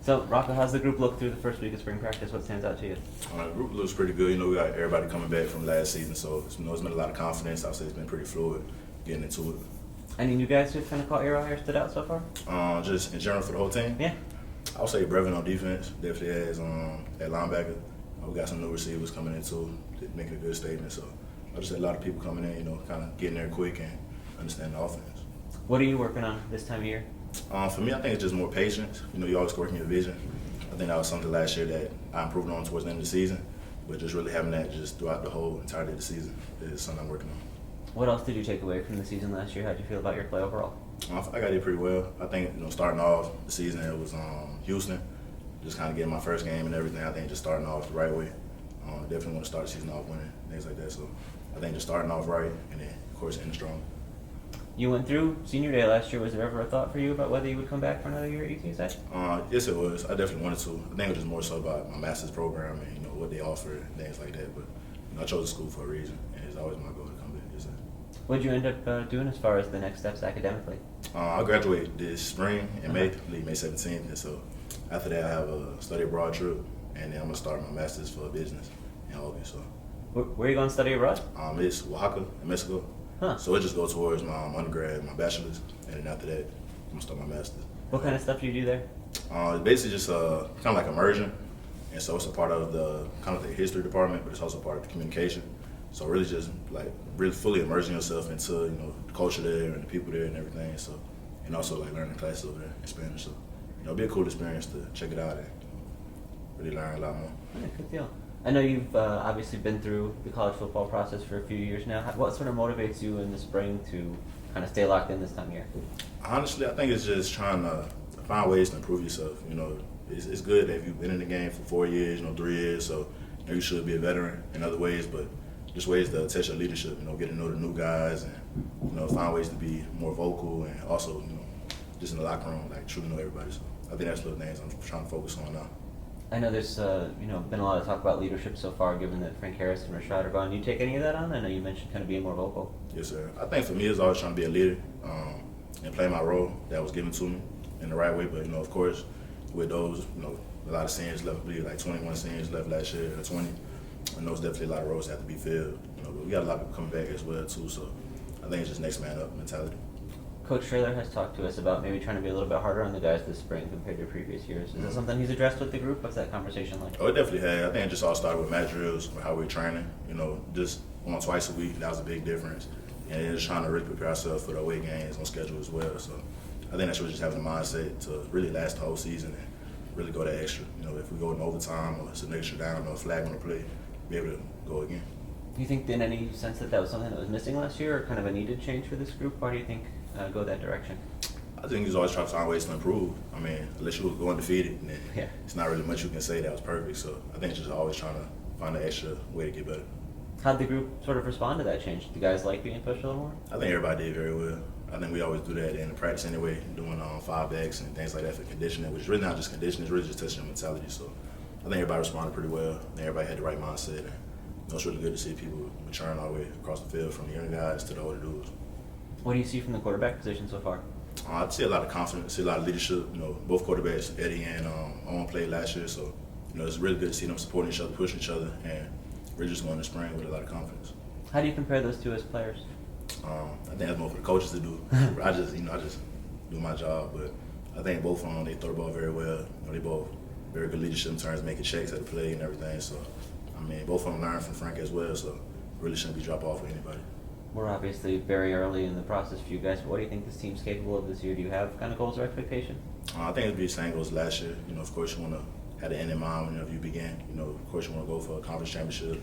So, Rocko, how's the group look through the first week of spring practice? What stands out to you? The group looks pretty good. We got everybody coming back from last season, so it's been a lot of confidence. I'll say it's been pretty fluid getting into it. Any new guys who've kind of caught your eye or stood out so far? Just in general for the whole team? Yeah. I would say Brevin on defense definitely has at linebacker. We got some new receivers coming in too, making a good statement. So I just say a lot of people coming in, kind of getting there quick and understanding the offense. What are you working on this time of year? For me, I think it's just more patience. You always working your vision. I think that was something last year that I improved on towards the end of the season, but just really having that just throughout the whole entirety of the season is something I'm working on. What else did you take away from the season last year? How did you feel about your play overall? I got it pretty well. I think starting off the season, it was Houston, just kind of getting my first game and everything. I think just starting off the right way. Definitely want to start the season off winning, things like that. So I think just starting off right and then, of course, ending strong. You went through senior day last year. Was there ever a thought for you about whether you would come back for another year at UTSA? Yes, it was. I definitely wanted to. I think it was just more so about my master's program and what they offer and things like that. But I chose the school for a reason, and it's always my goal to come back. Yes, sir. What did you end up doing as far as the next steps academically? I graduate this spring in May, May 17th, and so after that I have a study abroad trip, and then I'm gonna start my master's for business in August. So. Where are you going to study abroad? It's Oaxaca in Mexico. Huh. So it just goes towards my undergrad, my bachelor's, and then after that, I'm gonna start my master's. What kind of stuff do you do there? It's basically just kind of like immersion, and so it's a part of the kind of the history department, but it's also part of the communication. So really just like really fully immersing yourself into the culture there and the people there and everything. So and also like learning classes over there in Spanish. So it'll be a cool experience to check it out and really learn a lot more. Yeah, good deal. I know you've obviously been through the college football process for a few years now. What sort of motivates you in the spring to kind of stay locked in this time of year? Honestly, I think it's just trying to find ways to improve yourself. It's good that if you've been in the game for 4 years, 3 years, so you should be a veteran in other ways, but just ways to test your leadership, get to know the new guys and, find ways to be more vocal and also, just in the locker room, like truly know everybody. So I think that's little things I'm trying to focus on now. I know there's been a lot of talk about leadership so far, given that Frank Harris and Rashad are gone. Do you take any of that on? I know you mentioned kind of being more vocal. Yes, sir. I think for me, it's always trying to be a leader and play my role that was given to me in the right way. But, of course, with those, a lot of seniors left, I believe like 21 seniors left last year, or 20. And those definitely a lot of roles have to be filled. But we got a lot of people coming back as well, too. So I think it's just next man up mentality. Coach Traylor has talked to us about maybe trying to be a little bit harder on the guys this spring compared to previous years. Is that something he's addressed with the group? What's that conversation like? Oh, it definitely has. I think it just all started with match drills, or how we're training. Just on twice a week, that was a big difference. And then just trying to really prepare ourselves for the away games on schedule as well. So I think that's really just having the mindset to really last the whole season and really go that extra. If we go in overtime or it's an extra down or a flag on the play, be able to go again. Do you think in any sense that was something that was missing last year or kind of a needed change for this group? Why do you think go that direction? I think he's always trying to find ways to improve. Unless you go undefeated, then it's not really much you can say that was perfect. So I think just always trying to find an extra way to get better. How'd the group sort of respond to that change? Do you guys like being pushed a little more? I think everybody did very well. I think we always do that in the practice anyway, doing 5X and things like that for conditioning, which is really not just conditioning, it's really just testing your mentality. So I think everybody responded pretty well. I think everybody had the right mindset. And it's really good to see people maturing all the way across the field, from the younger guys to the older dudes. What do you see from the quarterback position so far? I see a lot of confidence, see a lot of leadership. Both quarterbacks, Eddie and Owen, played last year, so it's really good to see them supporting each other, pushing each other, and really just going to spring with a lot of confidence. How do you compare those two as players? I think that's more for the coaches to do. I just do my job, but I think both of them, they throw the ball very well. They both very good leadership in terms of making checks at the play and everything. So both of them learn from Frank as well, so really shouldn't be drop off with anybody. We're obviously very early in the process for you guys, but what do you think this team's capable of this year? Do you have kind of goals or expectations? I think it'd be the same goals last year. Of course, you want to have the end in mind whenever you begin. Of course, you want to go for a conference championship.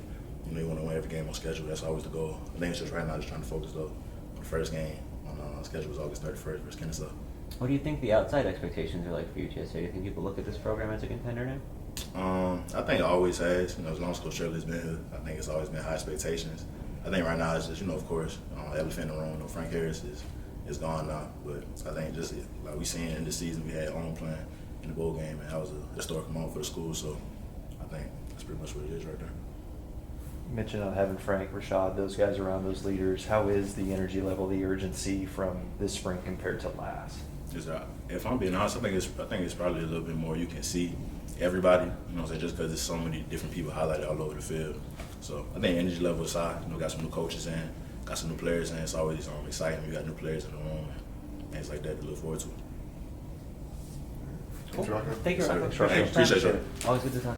You want to win every game on schedule. That's always the goal. I think it's just right now just trying to focus, though, on the first game on schedule was August 31st versus Kennesaw. What do you think the outside expectations are like for UTSA? Do you think people look at this program as a contender now? I think it always has. As long as Coach Shirley's been here, I think it's always been high expectations. I think right now it's just, of course, elephant in the room. Frank Harris is gone now, but I think just like we seen in this season, we had Owen playing in the bowl game, and that was a historic moment for the school. So I think that's pretty much what it is right there. You mentioned having Frank, Rashad, those guys around, those leaders. How is the energy level, the urgency from this spring compared to last? If I'm being honest, I think it's probably a little bit more you can see everybody. You know what I'm saying? Just because there's so many different people highlighted all over the field. So I think energy level is high. You know, got some new coaches in, got some new players in. It's always exciting. You got new players in the room and things like that to look forward to. Cool. Thanks, Rocko. Thank you, Rocko. Thanks, Rocko. Hey, appreciate you. Always good to talk.